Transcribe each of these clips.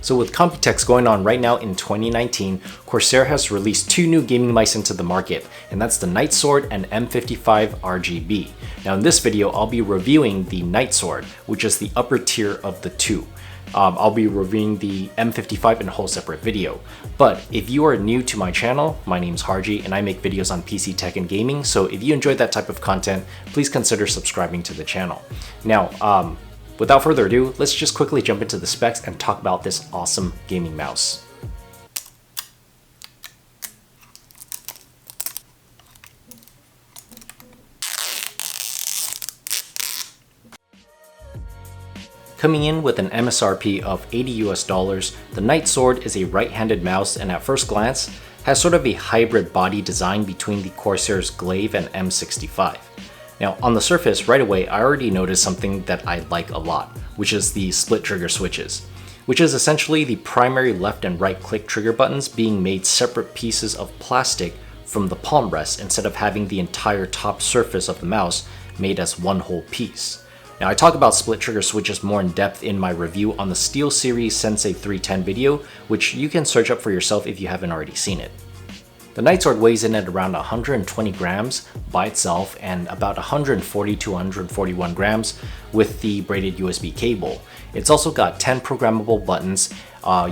So with Computex going on right now in 2019, Corsair has released two new gaming mice into the market, and that's the Nightsword and M55 RGB. Now in this video, I'll be reviewing the Nightsword, which is the upper tier of the two. I'll be reviewing the M55 in a whole separate video. But if you are new to my channel, my name's Harji and I make videos on PC tech and gaming, so if you enjoy that type of content, please consider subscribing to the channel. Now, without further ado, let's just quickly jump into the specs and talk about this awesome gaming mouse. Coming in with an MSRP of $80 US, the Nightsword is a right-handed mouse and at first glance has sort of a hybrid body design between the Corsair's Glaive and M65. Now on the surface, right away I already noticed something that I like a lot, which is the split trigger switches, which is essentially the primary left and right click trigger buttons being made separate pieces of plastic from the palm rest instead of having the entire top surface of the mouse made as one whole piece. Now I talk about split trigger switches more in depth in my review on the SteelSeries Sensei 310 video, which you can search up for yourself if you haven't already seen it. The Nightsword weighs in at around 120 grams by itself and about 140 to 141 grams with the braided USB cable. It's also got 10 programmable buttons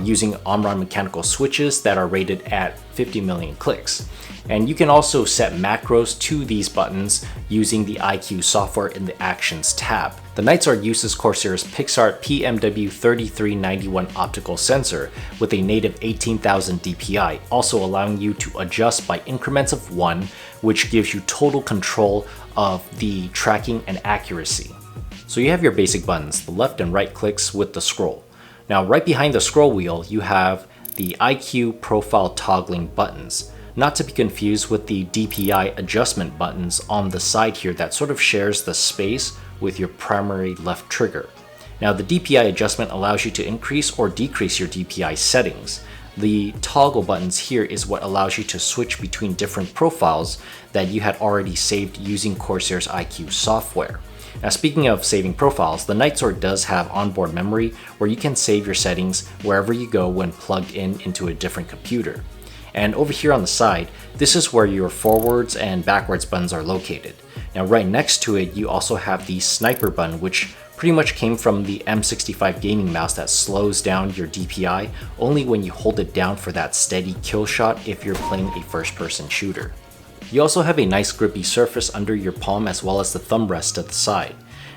using Omron mechanical switches that are rated at 50 million clicks. And you can also set macros to these buttons using the IQ software in the Actions tab. The Nightsword uses Corsair's PixArt PMW3391 optical sensor with a native 18,000 DPI, also allowing you to adjust by increments of 1, which gives you total control of the tracking and accuracy. So you have your basic buttons, the left and right clicks with the scroll. Now right behind the scroll wheel, you have the IQ profile toggling buttons. Not to be confused with the DPI adjustment buttons on the side here that sort of shares the space with your primary left trigger. Now the DPI adjustment allows you to increase or decrease your DPI settings. The toggle buttons here is what allows you to switch between different profiles that you had already saved using Corsair's IQ software. Now speaking of saving profiles, the Nightsword does have onboard memory where you can save your settings wherever you go when plugged in into a different computer. And over here on the side, this is where your forwards and backwards buttons are located. Now right next to it, you also have the sniper button, which pretty much came from the M65 gaming mouse that slows down your DPI only when you hold it down for that steady kill shot if you're playing a first-person shooter. You also have a nice grippy surface under your palm as well as the thumb rest at the side.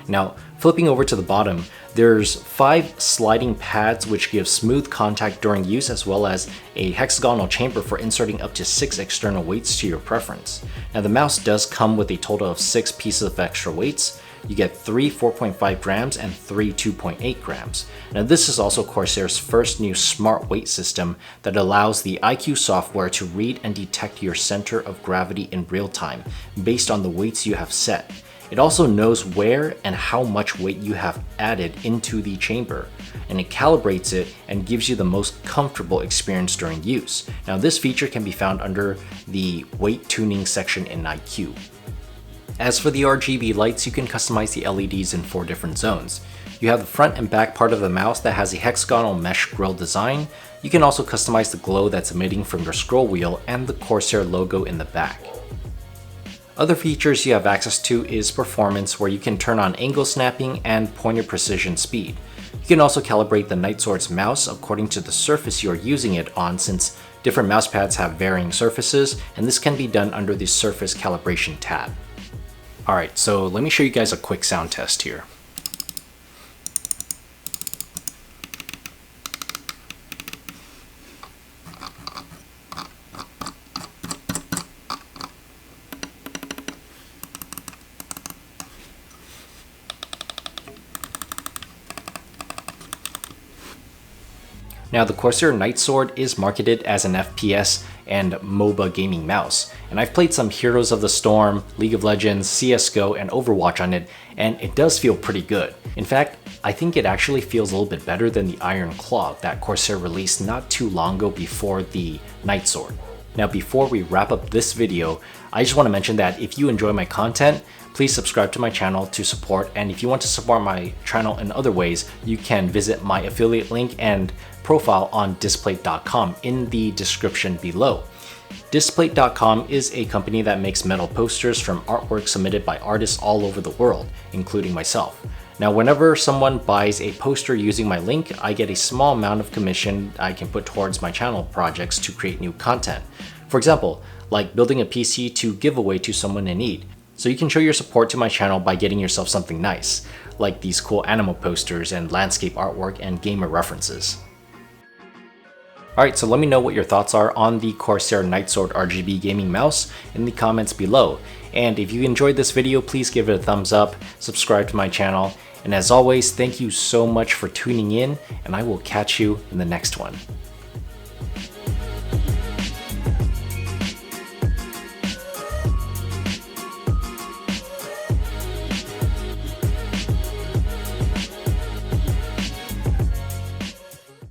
Now, flipping over to the bottom, there's 5 sliding pads which give smooth contact during use as well as a hexagonal chamber for inserting up to 6 external weights to your preference. Now the mouse does come with a total of 6 pieces of extra weights. You get 3 4.5 grams and 3 2.8 grams. Now this is also Corsair's first new smart weight system that allows the IQ software to read and detect your center of gravity in real time based on the weights you have set. It also knows where and how much weight you have added into the chamber, and it calibrates it and gives you the most comfortable experience during use. Now this feature can be found under the weight tuning section in IQ. As for the RGB lights, you can customize the LEDs in 4 different zones. You have the front and back part of the mouse that has a hexagonal mesh grille design. You can also customize the glow that's emitting from your scroll wheel and the Corsair logo in the back. Other features you have access to is performance, where you can turn on angle snapping and pointer precision speed. You can also calibrate the Nightsword's mouse according to the surface you are using it on, since different mouse pads have varying surfaces, and this can be done under the surface calibration tab. Alright, so let me show you guys a quick sound test here. Now the Corsair Nightsword is marketed as an FPS and MOBA gaming mouse, and I've played some Heroes of the Storm, League of Legends, CSGO, and Overwatch on it, and it does feel pretty good. In fact, I think it actually feels a little bit better than the Iron Claw that Corsair released not too long ago before the Nightsword. Now before we wrap up this video, I just want to mention that if you enjoy my content, please subscribe to my channel to support, and if you want to support my channel in other ways, you can visit my affiliate link and profile on DISPLATE.com in the description below. DISPLATE.com is a company that makes metal posters from artwork submitted by artists all over the world, including myself. Now, whenever someone buys a poster using my link, I get a small amount of commission I can put towards my channel projects to create new content. For example, like building a PC to give away to someone in need. So you can show your support to my channel by getting yourself something nice, like these cool animal posters and landscape artwork and gamer references. Alright, so let me know what your thoughts are on the Corsair Nightsword RGB gaming mouse in the comments below. And if you enjoyed this video, please give it a thumbs up, subscribe to my channel, and as always, thank you so much for tuning in, and I will catch you in the next one.